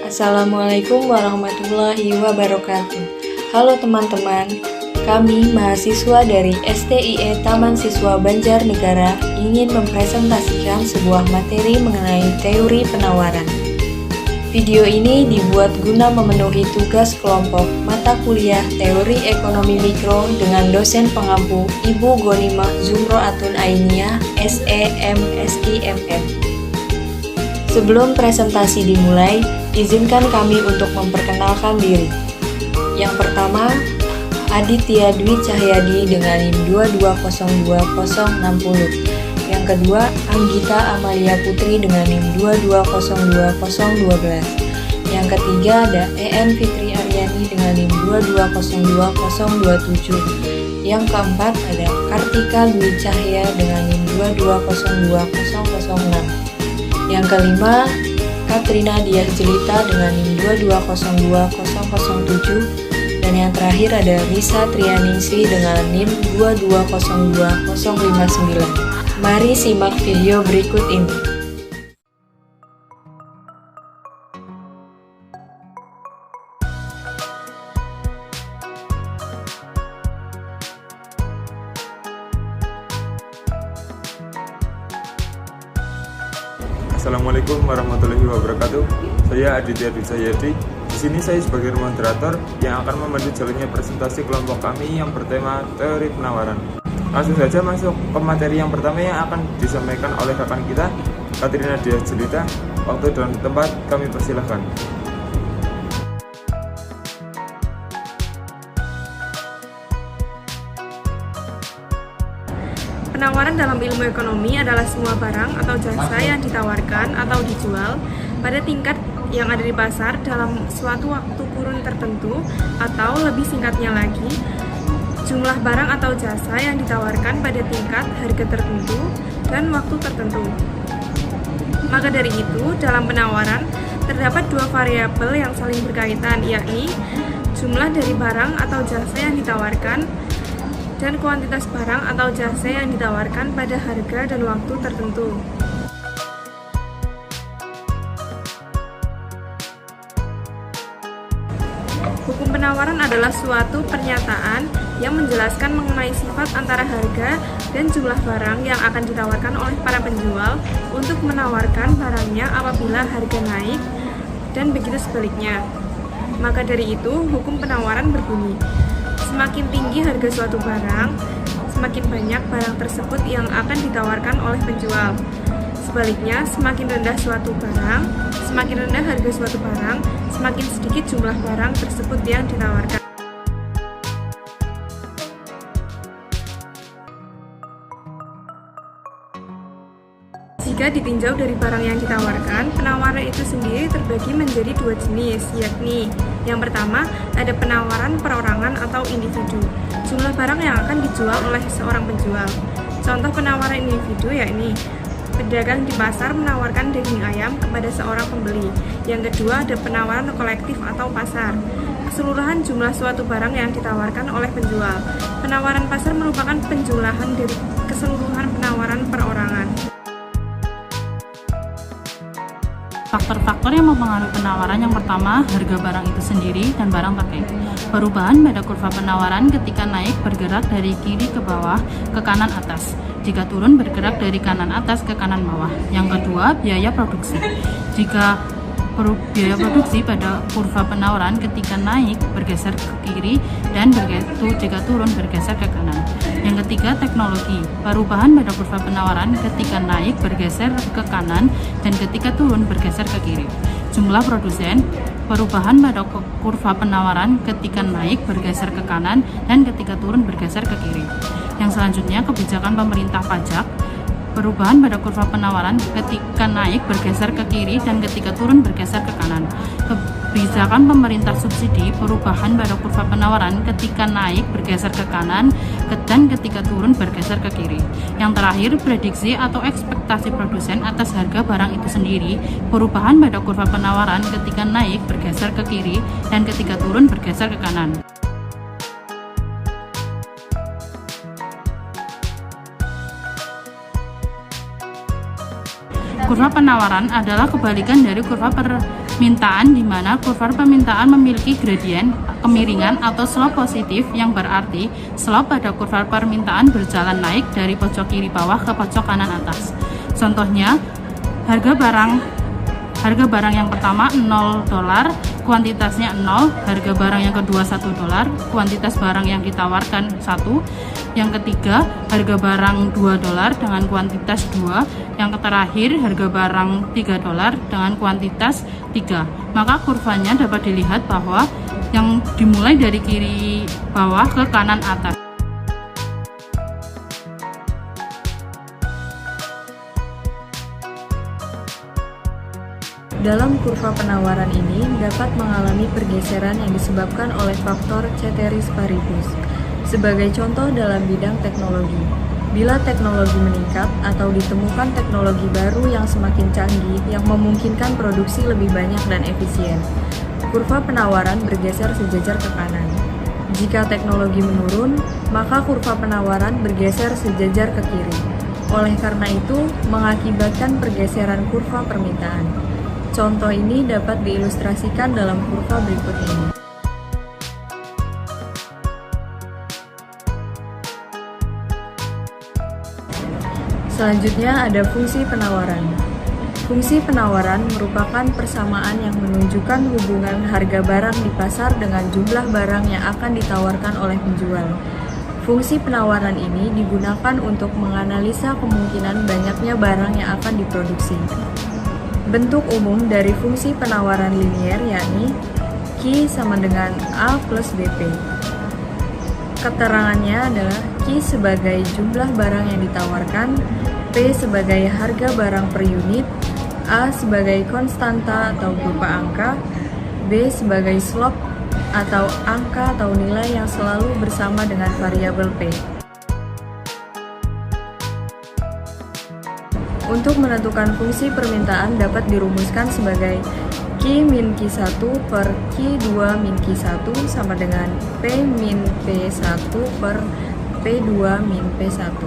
Assalamualaikum warahmatullahi wabarakatuh. Halo teman-teman, kami mahasiswa dari STIE Taman Siswa Banjarnegara ingin mempresentasikan sebuah materi mengenai teori penawaran. Video ini dibuat guna memenuhi tugas kelompok mata kuliah Teori Ekonomi Mikro dengan dosen pengampu Ibu Ghanimah Zumro'atun Ainiyah, SEM SIMM. Sebelum presentasi dimulai, izinkan kami untuk memperkenalkan diri. Yang pertama, Aditya Dwi Cahyadi dengan NIM 2202060. Yang kedua, Anggita Amalia Putri dengan NIM 2202012. Yang ketiga ada EN Fitri Aryani dengan NIM 2202027. Yang keempat ada Kartika Dwi Cahya dengan NIM 2202006. Yang kelima, Katrina Diah Jelita dengan NIM 2202007. Dan yang terakhir ada Risa Trianingsih dengan NIM 2202059. Mari simak video berikut ini. Assalamualaikum warahmatullahi wabarakatuh. Saya Aditya Dwi Cahyadi. Di sini saya sebagai moderator yang akan memandu jalannya presentasi kelompok kami yang bertema teori penawaran. Langsung saja masuk ke materi yang pertama yang akan disampaikan oleh rekan kita, Katrina Diah Jelita. Waktu dan tempat kami persilahkan. Penawaran dalam ilmu ekonomi adalah semua barang atau jasa yang ditawarkan atau dijual pada tingkat yang ada di pasar dalam suatu waktu kurun tertentu, atau lebih singkatnya lagi, jumlah barang atau jasa yang ditawarkan pada tingkat harga tertentu dan waktu tertentu. Maka dari itu, dalam penawaran terdapat dua variabel yang saling berkaitan, yakni jumlah dari barang atau jasa yang ditawarkan dan kuantitas barang atau jasa yang ditawarkan pada harga dan waktu tertentu. Hukum penawaran adalah suatu pernyataan yang menjelaskan mengenai sifat antara harga dan jumlah barang yang akan ditawarkan oleh para penjual untuk menawarkan barangnya apabila harga naik, dan begitu sebaliknya. Maka dari itu, hukum penawaran berbunyi, semakin tinggi harga suatu barang, semakin banyak barang tersebut yang akan ditawarkan oleh penjual. Sebaliknya, semakin rendah suatu barang, semakin rendah harga suatu barang, semakin sedikit jumlah barang tersebut yang ditawarkan. Jika ditinjau dari barang yang ditawarkan, penawaran itu sendiri terbagi menjadi dua jenis, yakni yang pertama, ada penawaran perorangan atau individu, jumlah barang yang akan dijual oleh seorang penjual. Contoh penawaran individu yakni pedagang di pasar menawarkan daging ayam kepada seorang pembeli. Yang kedua, ada penawaran kolektif atau pasar, keseluruhan jumlah suatu barang yang ditawarkan oleh penjual. Penawaran pasar merupakan penjumlahan dari keseluruhan penawaran perorangan. Faktor-faktor yang mempengaruhi penawaran yang pertama, harga barang itu sendiri dan barang terkait. Perubahan pada kurva penawaran ketika naik bergerak dari kiri ke bawah ke kanan atas. Jika turun bergerak dari kanan atas ke kanan bawah. Yang kedua, biaya produksi. Jika biaya produksi pada kurva penawaran ketika naik bergeser ke kiri dan jika turun bergeser ke kanan. Yang ketiga, teknologi. Perubahan pada kurva penawaran ketika naik bergeser ke kanan dan ketika turun bergeser ke kiri. Jumlah produsen. Perubahan pada kurva penawaran ketika naik bergeser ke kanan dan ketika turun bergeser ke kiri. Yang selanjutnya, kebijakan pemerintah pajak. Perubahan pada kurva penawaran ketika naik bergeser ke kiri dan ketika turun bergeser ke kanan. Kebijakan pemerintah subsidi. Perubahan pada kurva penawaran ketika naik bergeser ke kanan dan ketika turun bergeser ke kiri. Yang terakhir, prediksi atau ekspektasi produsen atas harga barang itu sendiri. Perubahan pada kurva penawaran ketika naik bergeser ke kiri dan ketika turun bergeser ke kanan. Kurva penawaran adalah kebalikan dari kurva permintaan di mana kurva permintaan memiliki gradien kemiringan atau slope positif yang berarti slope pada kurva permintaan berjalan naik dari pojok kiri bawah ke pojok kanan atas. Contohnya, harga barang yang pertama $0, kuantitasnya 0, harga barang yang kedua $1, kuantitas barang yang ditawarkan 1, yang ketiga harga barang $2 dengan kuantitas 2, yang terakhir harga barang $3 dengan kuantitas 3. Maka kurvanya dapat dilihat bahwa yang dimulai dari kiri bawah ke kanan atas. Dalam kurva penawaran ini dapat mengalami pergeseran yang disebabkan oleh faktor ceteris paribus. Sebagai contoh dalam bidang teknologi, bila teknologi meningkat atau ditemukan teknologi baru yang semakin canggih yang memungkinkan produksi lebih banyak dan efisien, kurva penawaran bergeser sejajar ke kanan. Jika teknologi menurun, maka kurva penawaran bergeser sejajar ke kiri. Oleh karena itu, mengakibatkan pergeseran kurva permintaan. Contoh ini dapat diilustrasikan dalam kurva berikut ini. Selanjutnya ada fungsi penawaran. Fungsi penawaran merupakan persamaan yang menunjukkan hubungan harga barang di pasar dengan jumlah barang yang akan ditawarkan oleh penjual. Fungsi penawaran ini digunakan untuk menganalisa kemungkinan banyaknya barang yang akan diproduksi. Bentuk umum dari fungsi penawaran linier yakni Q sama dengan A plus BP. Keterangannya adalah Q sebagai jumlah barang yang ditawarkan, P sebagai harga barang per unit, A sebagai konstanta atau berupa angka, B sebagai slope atau angka atau nilai yang selalu bersama dengan variabel P. Untuk menentukan fungsi permintaan dapat dirumuskan sebagai Q min Q1 per Q2 min Q1 sama dengan P min P1 per P2 min P1.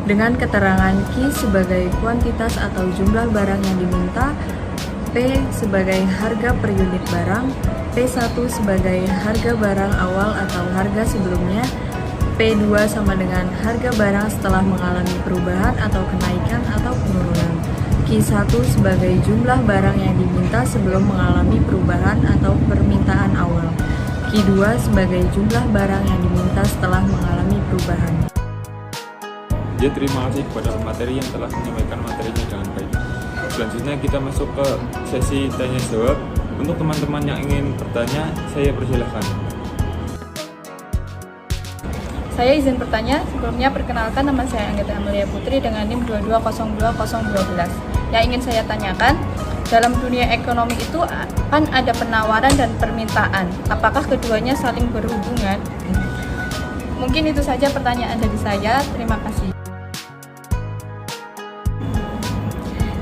Dengan keterangan Q sebagai kuantitas atau jumlah barang yang diminta, P sebagai harga per unit barang, P1 sebagai harga barang awal atau harga sebelumnya, P2 sama dengan harga barang setelah mengalami perubahan atau kenaikan atau penurunan. Q1 sebagai jumlah barang yang diminta sebelum mengalami perubahan atau permintaan awal. Q2 sebagai jumlah barang yang diminta setelah mengalami perubahan. Ya, terima kasih kepada pemateri yang telah menyampaikan materinya dengan baik. Selanjutnya kita masuk ke sesi tanya jawab. Untuk teman-teman yang ingin bertanya, saya persilahkan. Saya izin bertanya, sebelumnya perkenalkan nama saya Anggita Amelia Putri dengan NIM 2202012. Yang ingin saya tanyakan, dalam dunia ekonomi itu kan ada penawaran dan permintaan. Apakah keduanya saling berhubungan? Mungkin itu saja pertanyaan dari saya. Terima kasih.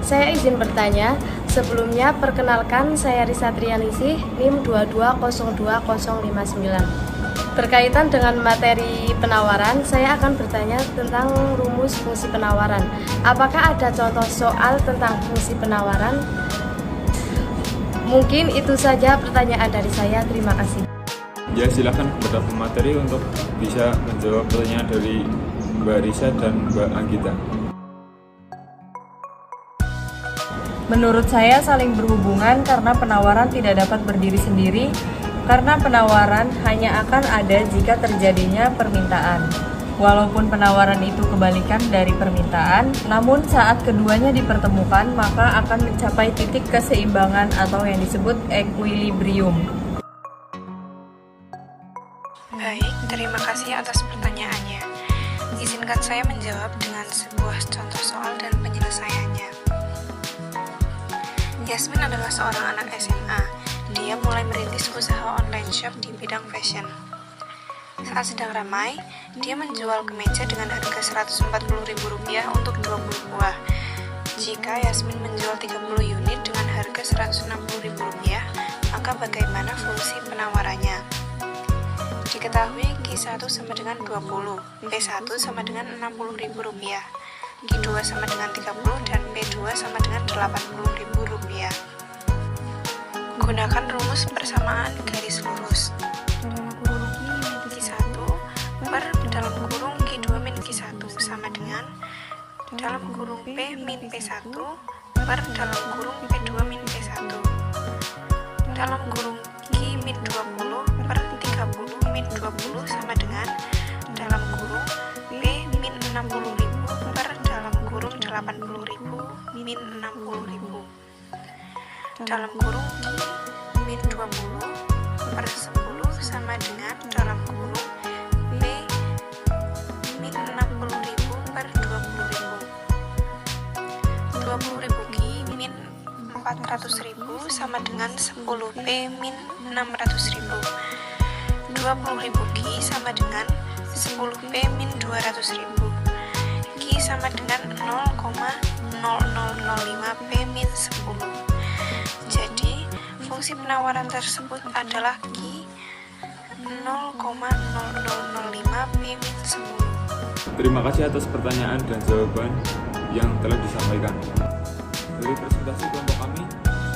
Saya izin bertanya, sebelumnya perkenalkan saya Risa Trianisih, NIM 2202059. Berkaitan dengan materi penawaran, saya akan bertanya tentang rumus fungsi penawaran. Apakah ada contoh soal tentang fungsi penawaran? Mungkin itu saja pertanyaan dari saya. Terima kasih. Ya, silakan kepada pemateri untuk bisa menjawab pertanyaan dari Mbak Risa dan Mbak Anggita. Menurut saya saling berhubungan karena penawaran tidak dapat berdiri sendiri, karena penawaran hanya akan ada jika terjadinya permintaan. Walaupun penawaran itu kebalikan dari permintaan, namun saat keduanya dipertemukan maka akan mencapai titik keseimbangan atau yang disebut equilibrium. Baik, terima kasih atas pertanyaannya. Izinkan saya menjawab dengan sebuah contoh soal dan penyelesaiannya. Yasmin adalah seorang anak SMA. Dia mulai merintis usaha online shop di bidang fashion. Saat sedang ramai, dia menjual kemeja dengan harga Rp140.000 untuk 20 buah. Jika Yasmin menjual 30 unit dengan harga Rp160.000, maka bagaimana fungsi penawarannya? Diketahui Q1 sama dengan 20, P1 sama dengan Rp60.000, Q2 sama dengan 30, dan P2 sama dengan Rp80.000. Gunakan rumus persamaan garis lurus. Q1 per dalam kurung Q2 min Q1 sama dengan dalam kurung P min P1 per dalam kurung P2 min P1 dalam kurung Q min 20 per 30 min 20 sama dengan dalam kurung P min 60.000 per dalam kurung 80.000 min 60.000 dalam kurung Q min 20 per 10 sama dengan dalam kurung P min 60.000 per 20.000 20.000 Q min 400.000 sama dengan 10 P min 600.000 20.000 Q sama dengan 10 P min 200.000 Q sama dengan 0,0005 P min 10. Jadi fungsi penawaran tersebut adalah Q 0,0005 P min 10. Terima kasih atas pertanyaan dan jawaban yang telah disampaikan. Dari presentasi kelompok kami,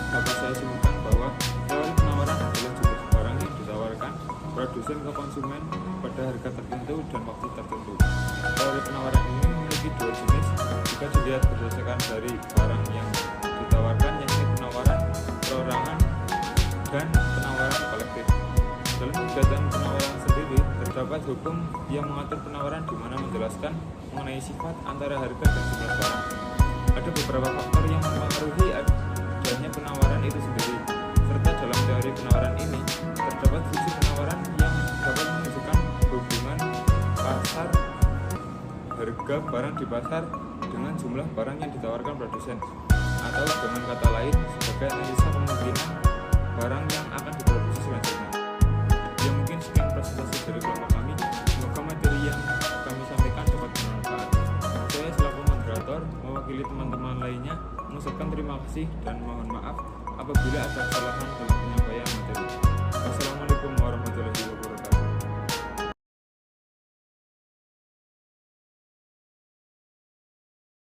dapat saya simpulkan bahwa teori penawaran adalah jenis barang yang ditawarkan produsen ke konsumen pada harga tertentu dan waktu tertentu. Teori penawaran ini memiliki dua jenis jika dilihat berdasarkan dari barang yang ditawarkan, yakni penawaran perorangan dan penawaran kolektif. Dalam kegiatan penawaran sendiri, terdapat hukum yang mengatur penawaran di mana menjelaskan mengenai sifat antara harga dan jumlah barang. Ada beberapa faktor yang mempengaruhi adanya penawaran itu sendiri, serta dalam teori penawaran ini terdapat fungsi penawaran yang dapat menunjukkan hubungan pasar harga barang di pasar dengan jumlah barang yang ditawarkan produsen, atau dengan kata lain sebagai analisa kemungkinan barang yang akan diproduksi selanjutnya. Ya, mungkin sekian presentasi dari kelompok kami. Semoga materi yang kami sampaikan dapat bermanfaat. Saya selaku moderator mewakili teman-teman lainnya mengucapkan terima kasih dan mohon maaf apabila ada kesalahan dalam penyampaian materi.